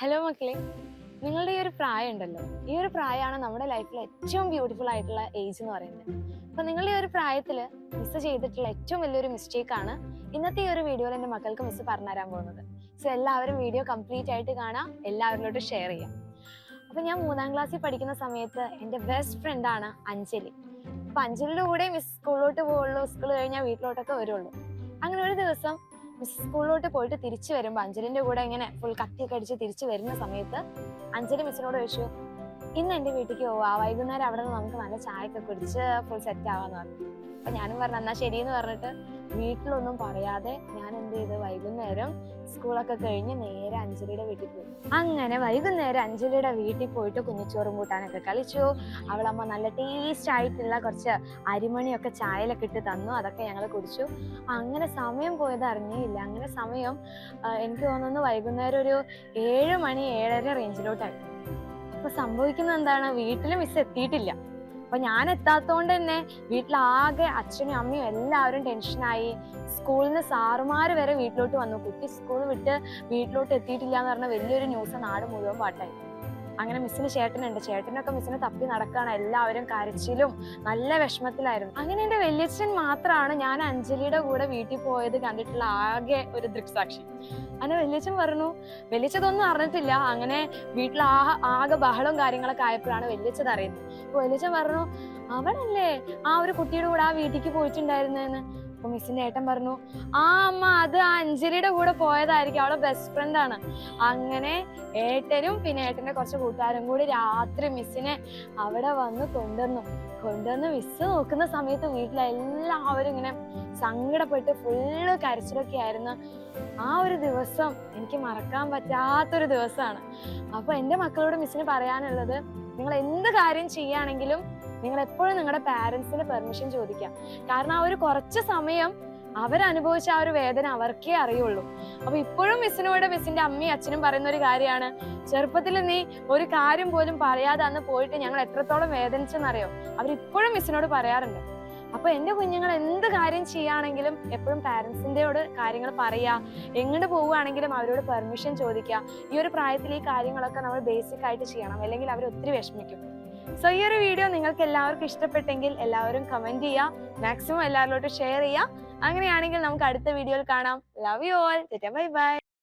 Hello മക്കളെ, നിങ്ങളുടെ ഈ ഒരു പ്രായം ഉണ്ടല്ലോ, ഈ ഒരു പ്രായമാണ് നമ്മുടെ ലൈഫിൽ ഏറ്റവും ബ്യൂട്ടിഫുൾ ആയിട്ടുള്ള ഏജ് എന്ന് പറയുന്നത്. അപ്പൊ നിങ്ങളുടെ ഈ ഒരു പ്രായത്തിൽ മിസ് ചെയ്തിട്ടുള്ള ഏറ്റവും വലിയൊരു മിസ്റ്റേക്ക് ആണ് ഇന്നത്തെ ഈ ഒരു വീഡിയോയിൽ എൻ്റെ മക്കൾക്ക് മിസ് പറഞ്ഞുതരാൻ പോകുന്നത്. സോ എല്ലാവരും വീഡിയോ കംപ്ലീറ്റ് ആയിട്ട് കാണാം, എല്ലാവരിലോട്ടും ഷെയർ ചെയ്യാം. അപ്പൊ ഞാൻ 3ാം ക്ലാസ്സിൽ പഠിക്കുന്ന സമയത്ത് എൻ്റെ ബെസ്റ്റ് ഫ്രണ്ടാണ് അഞ്ജലി. അപ്പൊ അഞ്ജലിയുടെ കൂടെ മിസ് സ്കൂളിലോട്ട് പോവുള്ളൂ, സ്കൂൾ കഴിഞ്ഞാൽ വീട്ടിലോട്ടൊക്കെ വരുള്ളൂ. അങ്ങനെ ഒരു ദിവസം മിസ് സ്കൂളിലോട്ട് പോയിട്ട് തിരിച്ചു വരുമ്പോൾ അഞ്ജലിന്റെ കൂടെ ഇങ്ങനെ ഫുൾ കത്തിയൊക്കെ അടിച്ച് തിരിച്ചു വരുന്ന സമയത്ത് അഞ്ജലി മിസ്സിനോട് ചോദിച്ചു, ഇന്ന് എൻ്റെ വീട്ടിലേക്ക് പോവാ, വൈകുന്നേരം അവിടെ നിന്ന് നമുക്ക് നല്ല ചായയൊക്കെ കുടിച്ച് ഫുൾ സെറ്റ് ആവാന്ന് പറഞ്ഞു. അപ്പൊ ഞാനും പറഞ്ഞു എന്നാ ശരിയെന്ന് പറഞ്ഞിട്ട് വീട്ടിലൊന്നും പറയാതെ ഞാൻ എന്ത് ചെയ്ത് വൈകുന്നേരം സ്കൂളൊക്കെ കഴിഞ്ഞ് നേരെ അഞ്ജലിയുടെ വീട്ടിൽ പോയി. അങ്ങനെ വൈകുന്നേരം അഞ്ജലിയുടെ വീട്ടിൽ പോയിട്ട് കുഞ്ഞിച്ചോറും കൂട്ടാനൊക്കെ കളിച്ചു. അവളമ്മ നല്ല ടേസ്റ്റ് ആയിട്ടുള്ള കുറച്ച് അരിമണിയൊക്കെ ചായയിലൊക്കെ ഇട്ട് തന്നു, അതൊക്കെ ഞങ്ങൾ കുടിച്ചു. അങ്ങനെ സമയം പോയത് അറിഞ്ഞേയില്ല. അങ്ങനെ സമയം എനിക്ക് തോന്നുന്നു വൈകുന്നേരം ഒരു 7 മണി 7:30 റേഞ്ചിലോട്ടായി. അപ്പൊ സംഭവിക്കുന്നത് എന്താണ്, വീട്ടിൽ മിസ് എത്തിയിട്ടില്ല. അപ്പൊ ഞാൻ എത്താത്തോണ്ട് തന്നെ വീട്ടിലാകെ അച്ഛനും അമ്മയും എല്ലാവരും ടെൻഷനായി. സ്കൂളിൽ നിന്ന് സാറുമാര് വരെ വീട്ടിലോട്ട് വന്നു. കുട്ടി സ്കൂൾ വിട്ട് വീട്ടിലോട്ട് എത്തിയിട്ടില്ല എന്ന് പറഞ്ഞ വലിയൊരു ന്യൂസ് നാട് മുഴുവൻ പാട്ടായി. അങ്ങനെ മിസ്സിന് ചേട്ടനുണ്ട്, ചേട്ടനൊക്കെ മിസ്സിനെ തപ്പി നടക്കുകയാണ്. എല്ലാവരും കരച്ചിലും നല്ല വിഷമത്തിലായിരുന്നു. അങ്ങനെ എൻ്റെ വല്യച്ഛൻ മാത്രമാണ് ഞാൻ അഞ്ജലിയുടെ കൂടെ വീട്ടിൽ പോയത് കണ്ടിട്ടുള്ള ആകെ ഒരു ദൃക്സാക്ഷി. അങ്ങനെ വല്യച്ഛൻ പറഞ്ഞു, വല്യച്ഛതൊന്നും അറിഞ്ഞിട്ടില്ല. അങ്ങനെ വീട്ടിൽ ആകെ ബഹളവും കാര്യങ്ങളൊക്കെ ആയപ്പോഴാണ് വല്യച്ഛത് അറിയുന്നത്. അപ്പൊ വല്യച്ഛൻ പറഞ്ഞു, അവളല്ലേ ആ ഒരു കുട്ടിയുടെ കൂടെ ആ വീട്ടിലേക്ക് പോയിട്ടുണ്ടായിരുന്നെന്ന്. അപ്പൊ മിസ്സിന്റെ ഏട്ടൻ പറഞ്ഞു, ആ അമ്മ അത് ആ അഞ്ജലിയുടെ കൂടെ പോയതായിരിക്കും, അവളെ ബെസ്റ്റ് ഫ്രണ്ട് ആണ്. അങ്ങനെ ഏട്ടനും പിന്നെ ഏട്ടന്റെ കുറച്ച് കൂട്ടുകാരും കൂടി രാത്രി മിസ്സിനെ അവിടെ വന്ന് കൊണ്ടുവന്ന് മിസ് നോക്കുന്ന സമയത്ത് വീട്ടിലെല്ലാവരും ഇങ്ങനെ സങ്കടപ്പെട്ട് ഫുള്ള് കരച്ചിലൊക്കെ ആയിരുന്നു. ആ ഒരു ദിവസം എനിക്ക് മറക്കാൻ പറ്റാത്തൊരു ദിവസമാണ്. അപ്പൊ എൻ്റെ മക്കളോട് മിസ്സിന് പറയാനുള്ളത്, നിങ്ങൾ എന്ത് കാര്യം ചെയ്യുകയാണെങ്കിലും നിങ്ങൾ എപ്പോഴും നിങ്ങളുടെ പാരൻസിന്റെ പെർമിഷൻ ചോദിക്കാം. കാരണം ആ ഒരു കുറച്ച് സമയം അവരനുഭവിച്ച ആ ഒരു വേദന അവർക്കേ അറിയുള്ളൂ. അപ്പൊ ഇപ്പോഴും മിസ്സിനോട് മിസ്സിന്റെ അമ്മയും അച്ഛനും പറയുന്ന ഒരു കാര്യമാണ്, ചെറുപ്പത്തിൽ നീ ഒരു കാര്യം പോലും പറയാതെ അന്ന് പോയിട്ട് ഞങ്ങൾ എത്രത്തോളം വേദനിച്ചെന്നറിയോ, അവരിപ്പോഴും മിസ്സിനോട് പറയാറുണ്ട്. അപ്പൊ എൻ്റെ കുഞ്ഞുങ്ങൾ എന്ത് കാര്യം ചെയ്യുകയാണെങ്കിലും എപ്പോഴും പാരൻസിൻ്റെയോട് കാര്യങ്ങൾ പറയാ. എങ്ങോട്ട് പോവുകയാണെങ്കിലും അവരോട് പെർമിഷൻ ചോദിക്കുക. ഈ ഒരു പ്രായത്തിൽ ഈ കാര്യങ്ങളൊക്കെ നമ്മൾ ബേസിക് ആയിട്ട് ചെയ്യണം, അല്ലെങ്കിൽ അവർ ഒത്തിരി വിഷമിക്കും. സോ ഈ ഒരു വീഡിയോ നിങ്ങൾക്ക് എല്ലാവർക്കും ഇഷ്ടപ്പെട്ടെങ്കിൽ എല്ലാവരും കമന്റ് ചെയ്യുക, മാക്സിമം എല്ലാവരിലോട്ട് ഷെയർ ചെയ്യുക. അങ്ങനെയാണെങ്കിൽ നമുക്ക് അടുത്ത വീഡിയോയിൽ കാണാം. Love you all. Bye bye.